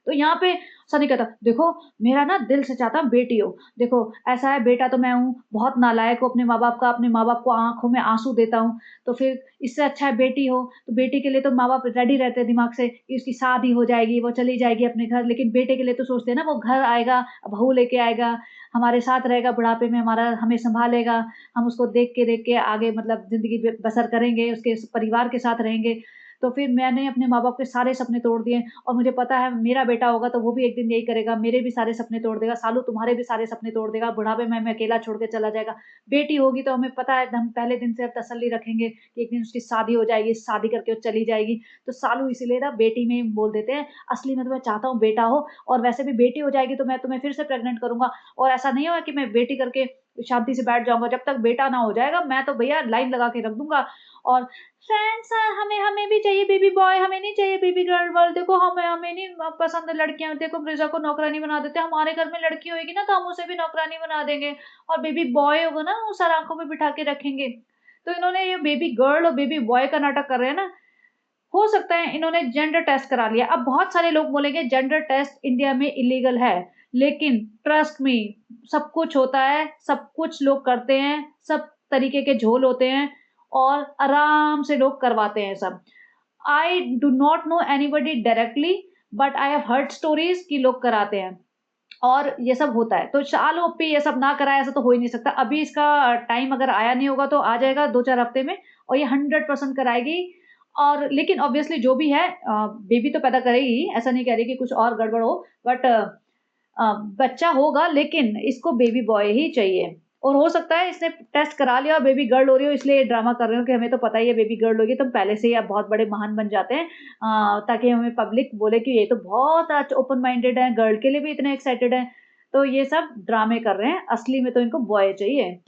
तो यहाँ पे सनी कहता, देखो मेरा ना दिल से चाहता बेटी हो। देखो ऐसा है, बेटा तो मैं हूँ, बहुत नालायक हूँ अपने माँ-बाप का, अपने माँ-बाप को आँखों में आँसू देता हूँ। तो फिर इससे अच्छा है बेटी हो। तो बेटी के लिए तो माँ-बाप रेडी रहते हैं दिमाग से कि उसकी शादी हो जाएगी, वो चली जाएगी अपने घर। लेकिन बेटे के लिए तो सोचते हैं ना, वो घर आएगा, बहू लेके आएगा, हमारे साथ रहेगा बुढ़ापे में, हमारा हमें सँभालेगा। हम उसको देख के आगे मतलब ज़िंदगी ब बसर करेंगे, उसके परिवार के साथ रहेंगे। तो फिर मैंने अपने माँ-बाप के सारे सपने तोड़ दिए और मुझे पता है मेरा बेटा होगा तो वो भी एक दिन यही करेगा, मेरे भी सारे सपने तोड़ देगा, सालू तुम्हारे भी सारे सपने तोड़ देगा, बुढ़ापे में हमें अकेला छोड़ के चला जाएगा। बेटी होगी तो हमें पता है हम पहले दिन से अब तसल्ली रखेंगे कि एक दिन उसकी शादी हो जाएगी, शादी करके वो चली जाएगी। तो सालू इसीलिए ना बेटी में ही बोल देते हैं, असली में तो मैं चाहता हूँ बेटा हो और वैसे भी बेटी हो जाएगी तो मैं तुम्हें फिर से प्रेग्नेंट करूँगा और ऐसा नहीं होगा कि मैं बेटी करके शांति से बैठ जाऊँगा, जब तक बेटा ना हो जाएगा मैं तो भैया लाइन लगा के रख दूँगा। और फ्रेंड्स हमें हमें भी चाहिए बेबी बॉय, हमें नहीं चाहिए बेबी गर्ल वर्ल। देखो हमें हमें नहीं पसंद है लड़कियाँ, देखो ब्रिजा को नौकरानी बना देते हैं, हमारे घर में लड़की होएगी ना तो हम उसे भी नौकरानी बना देंगे और बेबी बॉय होगा ना वो सर आँखों पे बिठा के रखेंगे। तो इन्होंने ये बेबी गर्ल और बेबी बॉय का नाटक कर रहे हैं ना, हो सकता है इन्होंने जेंडर टेस्ट करा लिया। अब बहुत सारे लोग बोलेंगे जेंडर टेस्ट इंडिया में इलीगल है, लेकिन ट्रस्ट मी सब कुछ होता है, सब कुछ लोग करते हैं, सब तरीके के झोल होते हैं और आराम से लोग करवाते हैं सब। I do not know anybody directly but I have heard stories कि लोग कराते हैं और ये सब होता है। तो शालो पे ये सब ना कराए ऐसा तो हो ही नहीं सकता। अभी इसका टाइम अगर आया नहीं होगा तो आ जाएगा 2-4 हफ्ते में और ये 100% कराएगी। और लेकिन ऑब्वियसली जो भी है बेबी तो पैदा करेगी, ऐसा नहीं कह रही कि कुछ और गड़बड़ हो बट बच्चा होगा लेकिन इसको बेबी बॉय ही चाहिए। और हो सकता है इसने टेस्ट करा लिया और बेबी गर्ल हो रही हो इसलिए ये ड्रामा कर रहे हो कि हमें तो पता ही है बेबी गर्ल होगी तो हम पहले से ही आप बहुत बड़े महान बन जाते हैं ताकि हमें पब्लिक बोले कि ये तो बहुत आज ओपन माइंडेड है, गर्ल के लिए भी इतने एक्साइटेड है। तो ये सब ड्रामे कर रहे हैं, असली में तो इनको बॉय चाहिए।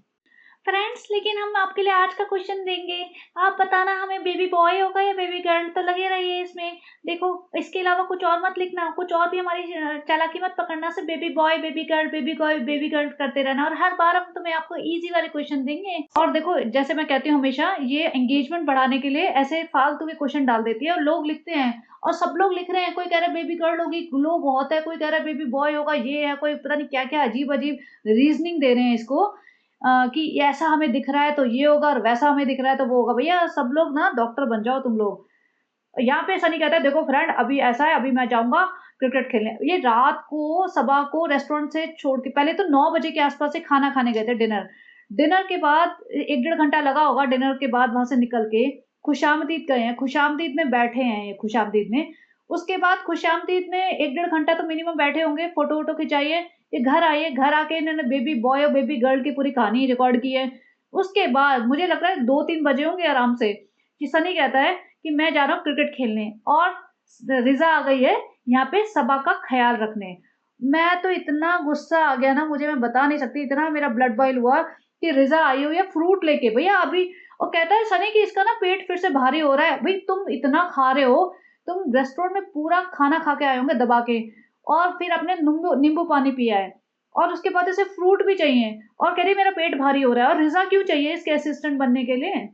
फ्रेंड्स लेकिन हम आपके लिए आज का क्वेश्चन देंगे, आप बताना हमें बेबी बॉय होगा या बेबी गर्ल, तो लगे रहिए इसमें। देखो इसके अलावा कुछ और मत लिखना, कुछ और भी हमारी चालाकी मत पकड़ना, सिर्फ baby boy baby girl baby boy baby girl करते रहना और हर बार हम तुम्हें आपको इजी वाले क्वेश्चन देंगे। और देखो जैसे मैं कहती हूँ हमेशा ये एंगेजमेंट बढ़ाने के लिए ऐसे फालतू के क्वेश्चन डाल देती है और लोग लिखते हैं और सब लोग लिख रहे हैं, कोई कह रहा है बेबी गर्ल होगी ग्लो बहुत है, कोई कह रहा है बेबी बॉय होगा ये है, कोई पता नहीं क्या क्या अजीब अजीब रीजनिंग दे रहे हैं इसको कि ऐसा हमें दिख रहा है तो ये होगा और वैसा हमें दिख रहा है तो वो होगा। भैया सब लोग ना डॉक्टर बन जाओ तुम लोग। यहाँ पे सनी कहता है देखो फ्रेंड अभी ऐसा है, अभी मैं जाऊंगा क्रिकेट खेलने। ये रात को सबा को रेस्टोरेंट से छोड़ के पहले तो 9 बजे के आसपास से खाना खाने गए थे, डिनर। डिनर के बाद 1 डेढ़ घंटा लगा होगा, डिनर के बाद वहां से निकल के खुशामदीद गए हैं, खुशामदीद में बैठे हैं ये खुशामदीद में। उसके बाद खुशामदीद में 1 डेढ़ घंटा तो मिनिमम बैठे होंगे, फोटो वोटो खिंचाइए। ये घर आइए, घर आके इन्होंने बेबी बॉय और बेबी गर्ल की पूरी कहानी रिकॉर्ड की है। उसके बाद मुझे लग रहा है 2-3 बजे होंगे आराम से कि सनी कहता है कि मैं जा रहा हूँ क्रिकेट खेलने और रिजा आ गई है यहाँ पे सबा का ख्याल रखने। मैं तो इतना गुस्सा आ गया ना मुझे, मैं बता नहीं सकती, इतना मेरा ब्लड बॉइल हुआ कि रिजा आई हुई है फ्रूट लेके भैया अभी, और कहता है सनी कि इसका ना पेट फिर से भारी हो रहा है। भाई तुम इतना खा रहे हो, तुम रेस्टोरेंट में पूरा खाना खा के आए होंगे दबा के और फिर अपने नींबू नींबू पानी पिया है और उसके बाद इसे फ्रूट भी चाहिए और कह रही मेरा पेट भारी हो रहा है। और रिजा क्यों चाहिए इसके असिस्टेंट बनने के लिए।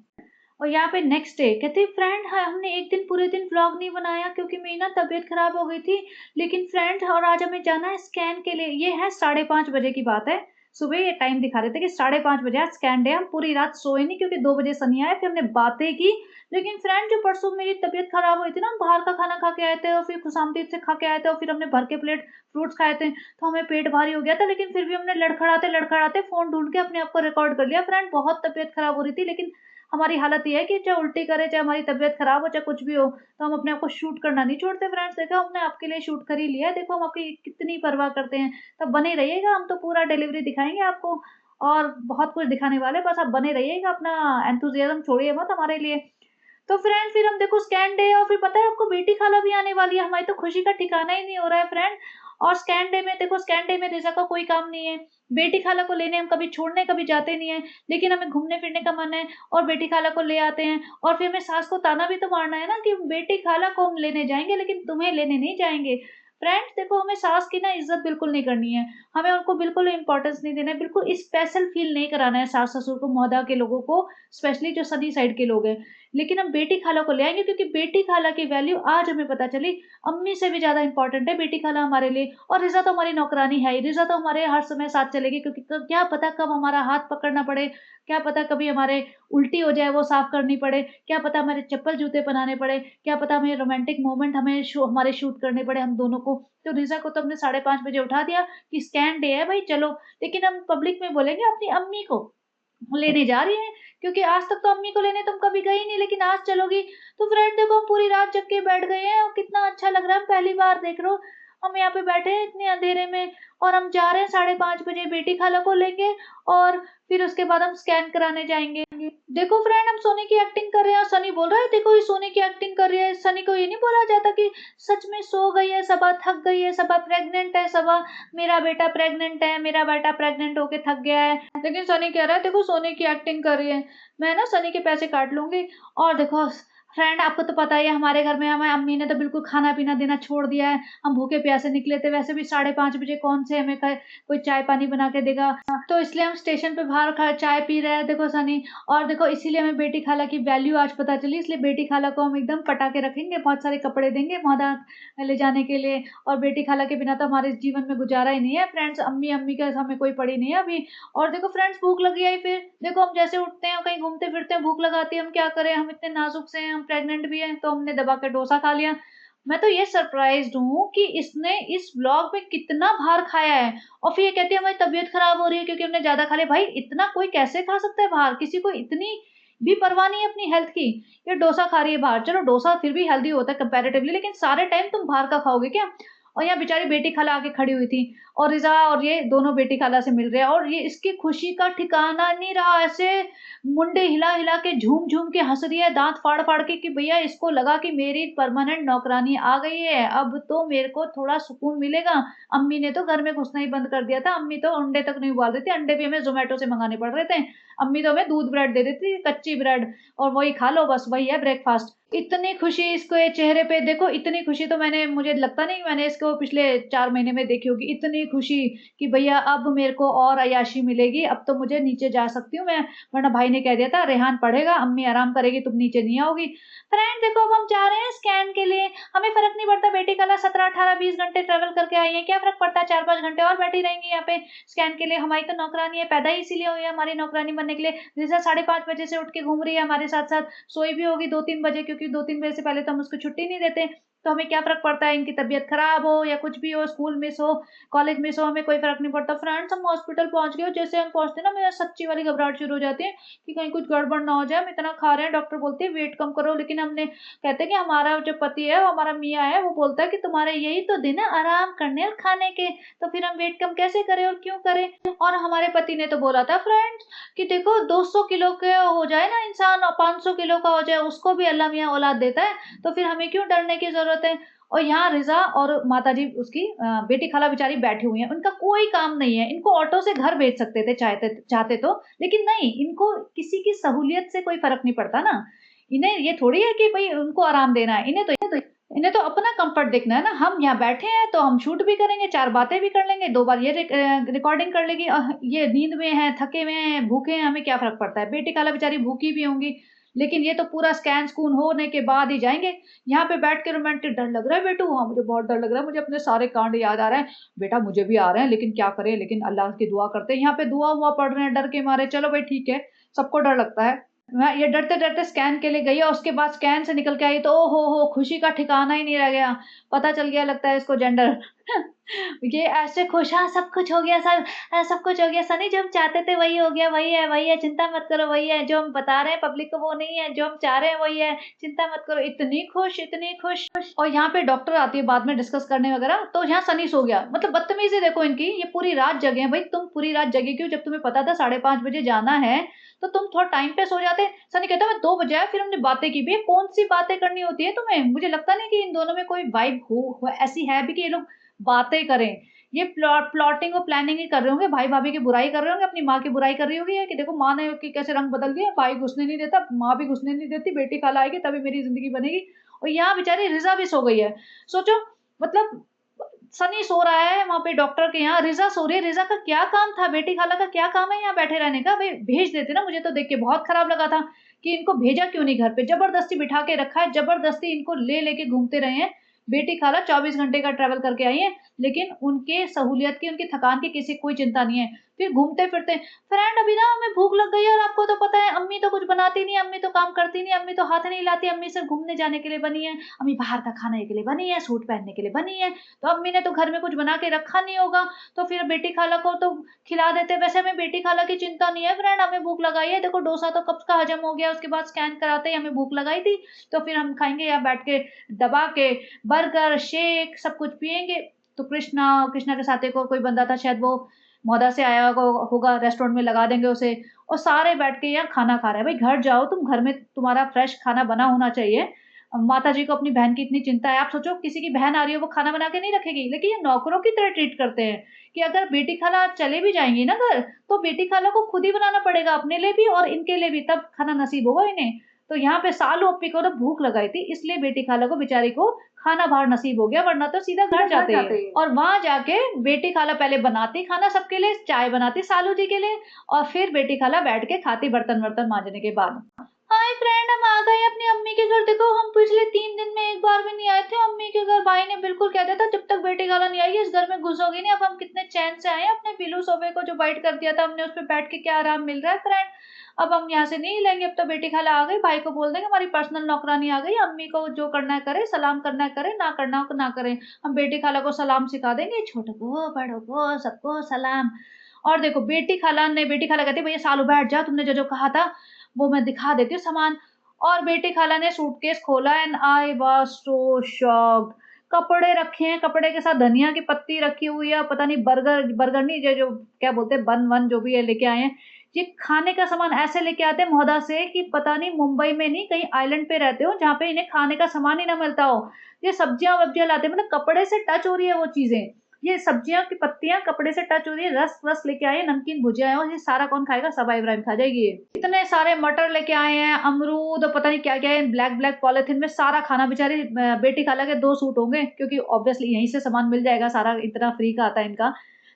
और यहाँ पे नेक्स्ट डे कहती फ्रेंड हमने एक दिन पूरे दिन व्लॉग नहीं बनाया क्योंकि मेरी ना तबीयत खराब हो गई थी, लेकिन फ्रेंड और आज हमें जाना है स्कैन के लिए। ये है 5:30 बजे की बात है, सुबह ये टाइम दिखा रहे थे कि 5:30 बजे आज स्कैन डे। हम पूरी रात सोए नहीं क्योंकि 2 बजे सनी आए, फिर हमने बातें की। लेकिन फ्रेंड जो परसों मेरी तबीयत खराब हुई थी ना, हम बाहर का खाना खा के आए थे और फिर खुशामदीद से खा के आए थे और फिर हमने भर के प्लेट फ्रूट्स खाए थे तो हमें पेट भारी हो गया था, लेकिन फिर भी हमने लड़खड़ाते लड़खड़ाते फोन ढूंढ के अपने आप को रिकॉर्ड कर लिया। फ्रेंड बहुत तबीयत खराब हो रही थी, लेकिन हमारी हालत ये है कि चाहे उल्टी करे चाहे हमारी तबीयत खराब हो चाहे कुछ भी हो तो हम अपने आप को शूट करना नहीं छोड़ते। फ्रेंड्स देखो हमने आपके लिए शूट कर ही लिया है, देखो हम आपकी कितनी परवाह करते हैं। तब बने रहिएगा, हम तो पूरा डिलीवरी दिखाएंगे आपको और बहुत कुछ दिखाने वाले, बस आप बने रहिएगा, अपना एंथुजियाज्म छोड़िए मत हमारे लिए। तो फ्रेंड फिर हम देखो स्कैन डे और फिर पता है आपको बेटी खाला भी आने वाली है, हमारी तो खुशी का ठिकाना ही नहीं हो रहा है फ्रेंड। और स्कैन डे में देखो, स्कैन डे में रिजा का कोई काम नहीं है, बेटी खाला को लेने हम कभी छोड़ने कभी जाते नहीं है, लेकिन हमें घूमने फिरने का मन है और बेटी खाला को ले आते हैं। और फिर हमें सास को ताना भी तो मारना है ना कि बेटी खाला को हम लेने जाएंगे लेकिन तुम्हें लेने नहीं जाएंगे। फ्रेंड्स देखो हमें सास की ना इज्जत बिल्कुल नहीं करनी है, हमें उनको बिल्कुल इंपॉर्टेंस नहीं देना है, बिल्कुल स्पेशल फील नहीं कराना है सास ससुर को, मोहदा के लोगों को, स्पेशली जो सनी साइड के लोग हैं। लेकिन हम बेटी खाला को ले आएंगे क्योंकि बेटी खाला की वैल्यू आज हमें पता चली, अम्मी से भी ज्यादा इंपॉर्टेंट है बेटी खाला हमारे लिए। और रिजा तो हमारी नौकरानी है ही, रिजा तो हमारे हर समय साथ चलेगी क्योंकि क्या पता कब हमारा हाथ पकड़ना पड़े, क्या पता कभी हमारे उल्टी हो जाए वो साफ करनी पड़े, क्या पता हमारे चप्पल जूते पहनाने पड़े, क्या पता हमें रोमांटिक मोमेंट हमें हमारे शूट करने पड़े हम दोनों को। तो रिजा को तो हमने 5:30 बजे उठा दिया कि स्कैन डे है भाई चलो, लेकिन हम पब्लिक में बोलेंगे अपनी अम्मी को लेने जा रही हैं, क्योंकि आज तक तो अम्मी को लेने तुम कभी गई नहीं, लेकिन आज चलोगी। तो फ्रेंड देखो, हम पूरी रात जग के बैठ गए हैं और कितना अच्छा लग रहा है। हम पहली बार देख रहे हो, हम यहाँ पे बैठे हैं इतने अंधेरे में, और हम जा रहे हैं 5:30 बजे बेटी खाला को लेके, और फिर उसके बाद हम स्कैन कराने जाएंगे। देखो फ्रेंड, हम सोने की एक्टिंग कर रहे हैं और सनी बोल रहा है देखो ये सोने की एक्टिंग कर रही है। सनी को ये नहीं बोला जाता कि सच में सो गई है, सबा थक गई है, सबा प्रेग्नेंट है, सबा मेरा बेटा प्रेग्नेंट है, मेरा बेटा प्रेग्नेंट होके थक गया है। लेकिन सनी कह रहा है देखो सोने की एक्टिंग कर रही है, मैं ना सनी के पैसे काट लूंगी। और देखो फ्रेंड, आपको तो पता ही है हमारे घर में हमारी अम्मी ने तो बिल्कुल खाना पीना देना छोड़ दिया है। हम भूखे प्यासे निकले थे, वैसे भी 5:30 बजे कौन से हमें कोई चाय पानी बना के देगा। तो इसलिए हम स्टेशन पे बाहर चाय पी रहे हैं, देखो सनी। और देखो इसीलिए हमें बेटी खाला की वैल्यू आज पता चली, इसलिए बेटी खाला को हम एकदम पटा के रखेंगे, बहुत सारे कपड़े देंगे वहां ले जाने के लिए। और बेटी खाला के बिना तो हमारे जीवन में गुजारा ही नहीं है फ्रेंड्स। अम्मी अम्मी का हमें कोई पड़ी नहीं है अभी। और देखो फ्रेंड्स, भूख लगी है, फिर देखो हम जैसे उठते हैं कहीं घूमते फिरते हैं, भूख लगाती है, हम क्या करें, हम इतने नाजुक से हैं, हम प्रेग्नेंट भी हैं, तो हमने दबा के डोसा खा लिया। मैं तो ये सरप्राइज्ड हूँ कि इसने इस व्लॉग में कितना बाहर खाया है। और फिर ये कहती है हमारी तबीयत खराब हो रही है क्योंकि हमने ज्यादा खा लिया। भाई इतना कोई कैसे खा सकता है बाहर, किसी को इतनी भी परवाह नहीं है अपनी हेल्थ की। ये डोसा खा रही है बाहर, चलो डोसा फिर भी हेल्दी होता है कंपैरेटिवली, लेकिन सारे टाइम तुम बाहर का खाओगे क्या। और यहाँ बेचारी बेटी खाला आके खड़ी हुई थी, और रिजा और ये दोनों बेटी खाला से मिल रहे हैं, और ये इसकी खुशी का ठिकाना नहीं रहा। ऐसे मुंडे हिला हिला के झूम झूम के हंस रही है, दांत फाड़ फाड़ के, कि भैया इसको लगा कि मेरी परमानेंट नौकरानी आ गई है, अब तो मेरे को थोड़ा सुकून मिलेगा। अम्मी ने तो घर में घुसना ही बंद कर दिया था, अम्मी तो अंडे तक नहीं उबाल रही थी, अंडे भी हमें जोमेटो से मंगाने पड़ रहे थे। अम्मी तो हमें दूध ब्रेड दे देती थी, कच्ची ब्रेड, और वही खा लो, बस वही है ब्रेकफास्ट। इतनी खुशी इसको ये चेहरे पे देखो, इतनी खुशी तो मैंने, मुझे लगता नहीं मैंने इसको पिछले 4 महीने में देखी होगी, इतनी खुशी कि भैया अब मेरे को और अय्याशी मिलेगी, अब तो मुझे नीचे जा सकती हूँ मैं। वरना भाई ने कह दिया था रेहान पढ़ेगा, अम्मी आराम करेगी, तुम नीचे नहीं आओगी। फ्रेंड देखो, अब हम जा रहे हैं स्कैन के लिए, हमें फर्क नहीं पड़ता, बेटी कल 17, 18, 20 घंटे ट्रेवल करके आई है, क्या फर्क पड़ता है, 4, 5 घंटे और बैठी रहेंगी यहाँ पे स्कैन के लिए। हमारी तो नौकरानी है, पैदा ही इसीलिए हुई है हमारी नौकरानी बनने के लिए। जैसे 5:30 बजे से उठ के घूम रही है हमारे साथ साथ, सोई भी होगी 2, 3 बजे, क्योंकि 2, 3 बजे से पहले तो हम उसको छुट्टी नहीं देते। तो हमें क्या फर्क पड़ता है, इनकी तबीयत खराब हो या कुछ भी हो, स्कूल मिस हो, कॉलेज मिस हो, हमें कोई फर्क नहीं पड़ता। फ्रेंड्स हम हॉस्पिटल पहुंच गए, जैसे हम पहुंचते ना मेरा सच्ची वाली घबराहट शुरू हो जाती है कि कहीं कुछ गड़बड़ ना हो जाए। हम इतना खा रहे हैं, डॉक्टर बोलते हैं वेट कम करो, लेकिन हमने कहते हैं कि हमारा जो पति है, वो हमारा मियाँ है, वो बोलता है कि तुम्हारे यही तो दिन है आराम करने और खाने के, तो फिर हम वेट कम कैसे करें और क्यों करें। और हमारे पति ने तो बोला था फ्रेंड्स कि देखो 200 किलो के हो जाए ना इंसान, और 500 किलो का हो जाए, उसको भी अल्लाह मियाँ औलाद देता है, तो फिर हमें क्यों डरने की जरूरत है। और यहाँ रिजा और माताजी उसकी बेटी खाला बेचारी बैठी हुई हैं, उनका कोई काम नहीं है, इनको ऑटो से घर भेज सकते थे चाहते तो, लेकिन नहीं, इनको किसी की सहूलियत से कोई फर्क नहीं पड़ता ना। इन्हें ये थोड़ी है कि भाई उनको आराम देना है, इन्हें तो अपना कंफर्ट देखना है ना। हम यहाँ बैठे हैं तो हम शूट भी करेंगे, 4 बातें भी कर लेंगे, 2 बार ये रिकॉर्डिंग कर लेगी, ये नींद में है, थके हुए हैं, भूखे हैं, हमें क्या फर्क पड़ता है। बेटी खाला बेचारी भूखी भी होंगी, लेकिन ये तो पूरा स्कैन स्कून होने के बाद ही जाएंगे। यहाँ पे बैठ के रोमांटिक, डर लग रहा है बेटू, हाँ मुझे बहुत डर लग रहा है, मुझे अपने सारे कांड याद आ रहे हैं। बेटा मुझे भी आ रहे हैं, लेकिन क्या करें, लेकिन अल्लाह की दुआ करते हैं, यहाँ पे दुआ हुआ पढ़ रहे हैं डर के मारे। चलो भाई ठीक है, सबको डर लगता है। मैं ये डरते डरते स्कैन के लिए गई, और उसके बाद स्कैन से निकल के आई तो ओ हो खुशी का ठिकाना ही नहीं रह गया। पता चल गया लगता है इसको जेंडर। ये ऐसे खुश, हाँ सब कुछ हो गया, सब कुछ हो गया सनी, जो हम चाहते थे वही हो गया, वही है, चिंता मत करो, वही है जो हम बता रहे हैं पब्लिक को, वो नहीं है जो हम चाह रहे हैं वही है, चिंता मत करो। इतनी खुश, इतनी खुश। और यहाँ पे डॉक्टर आती है बाद में डिस्कस करने वगैरह, तो यहाँ सनी सो गया। मतलब बदतमीजी देखो इनकी, ये पूरी रात जगे हैं। भाई तुम पूरी रात जगे क्यों, जब तुम्हें पता था 5:30 बजे जाना है, तो तुम थोड़ा टाइम पे सो जाते। सनी कहता है मैं 2 बजे आया, फिर हमने बातें की भी। कौन सी बातें करनी होती है तुम्हें, मुझे लगता नहीं कि इन दोनों में कोई वाइब हो ऐसी है भी कि ये लोग बातें करें। ये प्लॉटिंग और प्लानिंग ही कर रहे होंगे, भाई भाभी की बुराई कर रहे होंगे, अपनी माँ की बुराई कर रही होगी कि देखो माँ ने कि कैसे रंग बदल दिया, भाई घुसने नहीं देता, माँ भी घुसने नहीं देती, बेटी खाला आएगी तभी मेरी जिंदगी बनेगी। और यहाँ बेचारी रिजा भी सो गई है। सोचो, मतलब सनी सो रहा है वहां पे डॉक्टर के यहाँ, रिजा सो रही है। रिजा का क्या काम था, बेटी खाला का क्या काम है यहाँ बैठे रहने का। भाई भेज देते ना, मुझे तो देख के बहुत खराब लगा था कि इनको भेजा क्यों नहीं घर पे, जबरदस्ती बिठा के रखा है, जबरदस्ती इनको ले लेके घूमते रहे हैं। बेटी खाला 24 घंटे का ट्रेवल करके आई है, लेकिन उनके सहूलियत की, उनकी थकान की किसी कोई चिंता नहीं है। फिर घूमते फिरते फ्रेंड अभी ना हमें भूख लग गई है और आपको तो पता है अम्मी तो कुछ बनाती नहीं, अम्मी तो काम करती नहीं, अम्मी तो हाथ नहीं लाती, अम्मी सिर्फ घूमने जाने के लिए बनी है, अम्मी बाहर का खाने के लिए बनी है, सूट पहनने के लिए बनी है, तो अम्मी ने तो घर में कुछ बना के रखा नहीं होगा, तो फिर बेटी खाला को तो खिला देते। वैसे हमें बेटी खाला की चिंता नहीं है फ्रेंड, हमें भूख लगाई है, देखो डोसा तो कब का हजम हो गया, उसके बाद स्कैन कराते ही हमें भूख लगाई थी, तो फिर हम खाएंगे यहाँ बैठ के दबा के बर्गर शेक सब कुछ पियेंगे। तो कृष्णा कृष्णा के साथ एक और कोई बंदा था, शायद वो मौदा से आया होगा, रेस्टोरेंट में लगा देंगे उसे, और सारे बैठ के यहाँ खाना खा रहे हैं। भाई घर जाओ तुम, घर में तुम्हारा फ्रेश खाना बना होना चाहिए। माता जी को अपनी बहन की इतनी चिंता है, आप सोचो किसी की बहन आ रही है वो खाना बना के नहीं रखेगी, लेकिन ये नौकरों की तरह ट्रीट करते हैं कि अगर बेटी खाला चले भी जाएंगी ना घर, तो बेटी खाला को खुद ही बनाना पड़ेगा अपने लिए भी और इनके लिए भी, तब खाना नसीब होगा इन्हें। तो यहाँ पे सालू अप्पी को तो भूख लगाई थी, इसलिए बेटी खाला को बेचारी को खाना बाहर नसीब हो गया, वरना तो सीधा घर जाते हैं। और वहां जाके बेटी खाला पहले बनाती खाना सबके लिए, चाय बनाती सालू जी के लिए, और फिर बेटी खाला बैठ के खाती बर्तन वर्तन मांजने के बाद। हाय फ्रेंड, हम आ गए अपनी अम्मी के घर। देखो हम पिछले 3 दिन में एक बार भी नहीं आए थे अम्मी के घर। भाई ने बिल्कुल कह दिया था जब तक बेटी खाला नहीं आई इस घर में घुसोगी नहीं। अब हम कितने चैन से आए, अपने पिलो सोफे को जो वाइट कर दिया था हमने, उस पर बैठ के क्या आराम मिल रहा है फ्रेंड। अब हम यहाँ से नहीं लेंगे, अब तो बेटी खाला आ गई, भाई को बोल देंगे हमारी पर्सनल नौकरानी आ गई, अम्मी को जो करना है करे, सलाम करना है करे, ना करना हो ना करे। हम बेटी खाला को सलाम सिखा देंगे, छोटों को बड़ों को सबको सलाम। और देखो बेटी खाला कहती भैया सालू बैठ जा, तुमने जो जो कहा था वो मैं दिखा देती हूँ सामान। और बेटी खाला ने सूटकेस खोला and I was so shocked. कपड़े रखे हैं, कपड़े के साथ धनिया की पत्ती रखी हुई है, पता नहीं बर्गर बर्गर नहीं, जो जो क्या बोलते हैं बन वन जो भी है लेके आए हैं। ये खाने का सामान ऐसे लेके आते हैं महोदा से कि पता नहीं मुंबई में नहीं कहीं आइलैंड पे रहते हो जहाँ पे इन्हें खाने का सामान ही ना मिलता हो। ये सब्जियां वब्जियां लाते हैं, मतलब कपड़े से टच हो रही है वो चीजें। ये सब्जियां की पत्तियां कपड़े से टच हो रही है, रस वस लेके आए, नमकीन भुजिया है, और ये सारा कौन खाएगा, सबा इब्राहिम खा जाएगी ये। इतने सारे मटर लेके आए हैं, अमरूद और पता नहीं क्या क्या है, ब्लैक ब्लैक पॉलिथीन में सारा खाना। बेचारी बेटी खाला के 2 सूट होंगे, क्योंकि ऑब्वियसली यहीं से सामान मिल जाएगा, सारा इतना फ्री का आता है इनका।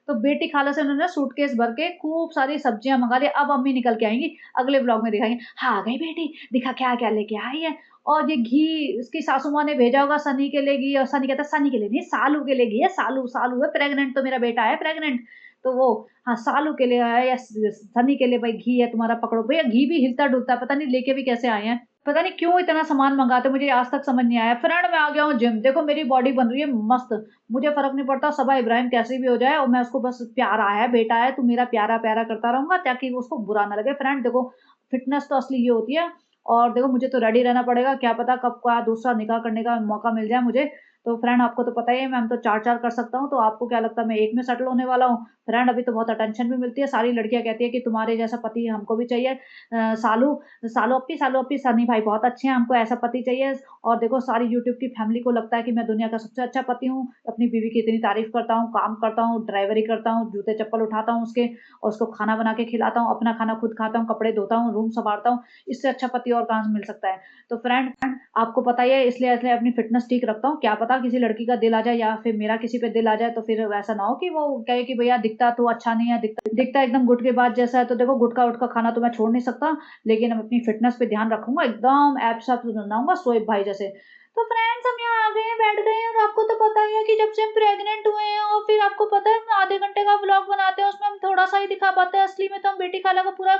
तो बेटी खाला से उन्होंने सूटकेस भर के खूब सारी सब्जियां मंगा ली। अब अम्मी निकल के आएंगी, अगले ब्लॉग में दिखाएंगे, हाँ आ गई बेटी, दिखा क्या क्या लेके आई है। और ये घी इसकी सासू माँ ने भेजा होगा सनी के लिए घी, और सनी कहता है सनी के लिए नहीं सालू के लिए घी है, सालू सालू है प्रेग्नेंट, तो मेरा बेटा है प्रेग्नेंट, तो वो हाँ सालू के लिए है या सनी के लिए भाई घी है तुम्हारा, पकड़ो भैया। घी भी हिलता डुलता, पता नहीं लेके भी कैसे आए हैं, पता नहीं क्यों इतना सामान मंगाते, मुझे आज तक समझ नहीं आया। फ्रेंड मैं आ गया हूँ जिम, देखो मेरी बॉडी बन रही है मस्त, मुझे फर्क नहीं पड़ता सबा इब्राहिम कैसे भी हो जाए, और मैं उसको बस प्यारा है बेटा है, तू मेरा प्यारा प्यारा करता रहूंगा ताकि उसको बुरा ना लगे। फ्रेंड देखो फिटनेस तो असली ये होती है, और देखो मुझे तो रेडी रहना पड़ेगा, क्या पता कब का दूसरा निकाह करने का मौका मिल जाए मुझे। तो फ्रेंड आपको तो पता ही है मैम तो 4-4 कर सकता हूँ, तो आपको क्या लगता है मैं एक में सेटल होने वाला हूँ। फ्रेंड अभी तो बहुत अटेंशन भी मिलती है, सारी लड़कियां कहती है कि तुम्हारे जैसा पति हमको भी चाहिए। सालू सालू अप्पी सनी भाई बहुत अच्छे हैं, हमको ऐसा पति चाहिए। और देखो सारी यूट्यूब की फैमिली को लगता है कि मैं दुनिया का सबसे अच्छा पति हूँ, अपनी बीवी की इतनी तारीफ करता हूँ, काम करता हूँ, ड्राइवरी करता हूँ, जूते चप्पल उठाता हूँ उसके, और उसको खाना बना के खिलाता हूँ, अपना खाना खुद खाता हूँ, कपड़े धोता हूँ, रूम संभालता हूँ। इससे अच्छा पति और कहाँ से मिल सकता है। तो फ्रेंड आपको पता ही है, इसलिए अपनी फिटनेस ठीक रखता हूँ, क्या पता किसी लड़की का दिल आ जाए या फिर मेरा किसी पे दिल आ जाए, तो फिर ऐसा ना हो कि वो कहे कि भैया दिखता तो अच्छा नहीं है, दिखता एकदम गुट के बाद जैसा है। तो देखो गुटका उटका खाना तो मैं छोड़ नहीं सकता, लेकिन मैं अपनी फिटनेस पे ध्यान रखूंगा, एकदम एब्स बनाऊंगा शोएब भाई जैसे। तो फ्रेंड्स हम यहाँ आ गए हैं, बैठ गए हैं, और आपको तो पता ही है कि जब से हम प्रेग्नेंट हुए हैं, और फिर आपको पता है हम आधे घंटे का व्लॉग बनाते हैं, उसमें हम थोड़ा सा ही दिखा पाते हैं, असली में तो हम बेटी खाला का पूरा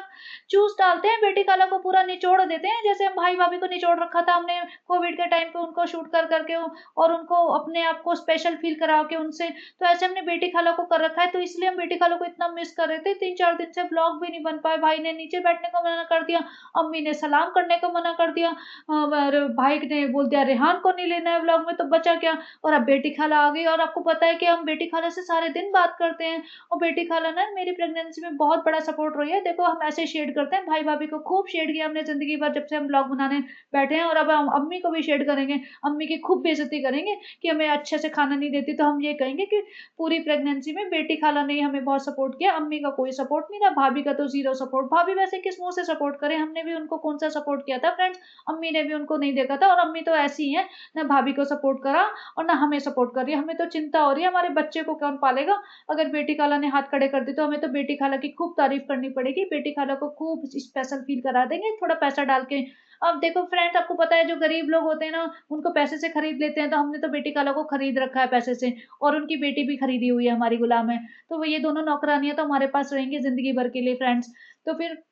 चूस डालते हैं, बेटी खाला को पूरा निचोड़ देते हैं, जैसे हम भाई भाभी को निचोड़ रखा था हमने कोविड के टाइम पे, उनको शूट कर करके और उनको अपने आप को स्पेशल फील करा के उनसे, तो ऐसे हमने बेटी खाला को कर रखा है। तो इसलिए हम बेटी खाला को इतना मिस कर रहे थे, 3-4 दिन से व्लॉग भी नहीं बन पाए, भाई ने नीचे बैठने को मना कर दिया, अम्मी ने सलाम करने को मना कर दिया, और भाई ने बोल दिया रेहान को नहीं लेना है व्लॉग में, तो बचा क्या। और अब बेटी खाला आ गई, और आपको पता है कि हम बेटी खाला से सारे दिन बात करते हैं, और बेटी खाला ना मेरी प्रेगनेंसी में बहुत बड़ा सपोर्ट रही है। देखो हम ऐसे शेड करते हैं, भाई भाभी को खूब शेड किया हमने जिंदगी भर जब से हम ब्लॉग बनाने बैठे हैं, और अब हम अम्मी को भी शेड करेंगे, अम्मी की खूब बेइज्जती करेंगे कि हमें अच्छे से खाना नहीं देती। तो हम ये कहेंगे कि पूरी प्रेगनेंसी में बेटी खाला ने हमें बहुत सपोर्ट किया, अम्मी का कोई सपोर्ट नहीं था, भाभी का तो जीरो सपोर्ट। भाभी वैसे किस मुंह से सपोर्ट करे, हमने भी उनको कौन सा सपोर्ट किया था फ्रेंड्स, अम्मी ने भी उनको नहीं देखा था। और अम्मी तो ऐसी है, ना भाभी को सपोर्ट करा और ना हमें सपोर्ट कर रही है। हमें तो चिंता हो रही है हमारे बच्चे को कौन पालेगा, अगर बेटी खाला ने हाथ खड़े कर दी तो हमें तो बेटी खाला की खूब तारीफ करनी पड़ेगी, बेटी खाला को खूब खूब स्पेशल फील करा देंगे थोड़ा पैसा डाल के। अब देखो फ्रेंड्स, आपको पता है जो गरीब लोग होते हैं ना, उनको पैसे से खरीद लेते हैं, तो हमने तो बेटी खाला को खरीद रखा है पैसे से, और उनकी बेटी भी खरीदी हुई है, हमारी गुलाम है। तो वो ये दोनों नौकरानियाँ तो हमारे पास रहेंगी ज़िंदगी भर के लिए फ्रेंड्स। तो फिर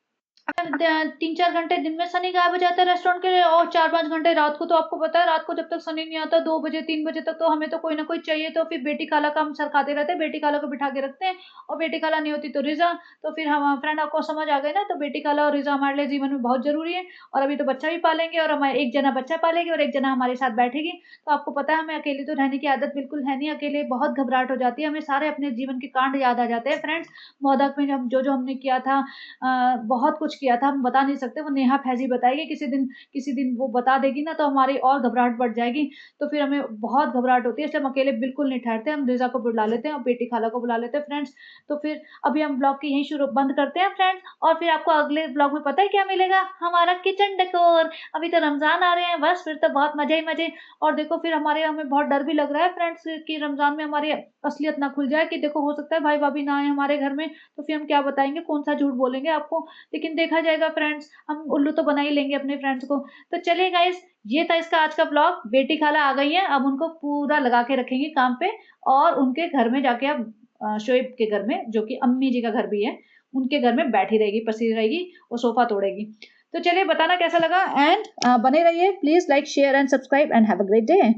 3-4 घंटे दिन में सनी गायब हो जाता है रेस्टोरेंट के लिए, और 4-5 घंटे रात को। तो आपको पता है रात को जब तक सनी नहीं आता 2 बजे 3 बजे तक, तो हमें तो कोई ना कोई चाहिए। तो फिर बेटी खाला का हम सर खाते रहते हैं, बेटी खाला को बिठा के रखते हैं, और बेटी खाला नहीं होती तो रिज़ा। तो फिर हम फ्रेंड, आपको समझ आ गए ना, तो बेटी खाला और रिज़ा हमारे लिए जीवन में बहुत ज़रूरी है। और अभी तो बच्चा भी पालेंगे, और हमारे एक जना बच्चा पालेगी और एक जना हमारे साथ बैठेगी। तो आपको पता है हमें अकेले तो रहने की आदत बिल्कुल है नहीं, अकेले बहुत घबराहट हो जाती है, हमें सारे अपने जीवन के कांड याद आ जाते हैं फ्रेंड्स। मोहद्दक में जब जो-जो हमने किया था, बहुत कुछ किया था, हम बता नहीं सकते, वो नेहा फैज़ी बताएगी किसी दिन वो बता देगी ना, तो हमारी और घबराहट बढ़ जाएगी। तो फिर हमें बहुत घबराहट होती है, इसलिए हम अकेले बिल्कुल नहीं ठहरते, हम रिज़ा को बुला लेते हैं और बेटी खाला को बुला लेते हैं फ्रेंड्स। तो फिर अभी हम ब्लॉग की यहीं शुरू बंद करते हैं फ्रेंड्स, और फिर आपको अगले ब्लॉग में पता है क्या मिलेगा? हमारा किचन डेकोर। अभी तो रमज़ान आ रहे हैं, बस फिर तो बहुत मज़े ही मज़े। और देखो फिर हमें बहुत डर भी लग रहा है फ्रेंड्स कि रमज़ान में हमारी असलियत ना खुल जाए, कि देखो हो सकता है भाई-भाभी ना आए हमारे घर में, तो फिर हम क्या बताएँगे, कौन-सा झूठ बोलेंगे आपको। लेकिन देखा जाएगा फ्रेंड्स, हम उल्लू तो बना ही लेंगे अपने फ्रेंड्स को। तो चलिए गाइस, ये था इसका आज का ब्लॉग। बेटी खाला आ गई है, अब उनको पूरा लगा के रखेंगे काम पे, और उनके घर में जाके अब शोएब के घर में, जो कि अम्मी जी का घर भी है, उनके घर में बैठी रहेगी, पसी रहेगी और सोफा तोड़ेगी। तो चलिए बताना कैसा लगा, एंड बने रहिए please, like share and subscribe, and have a great day.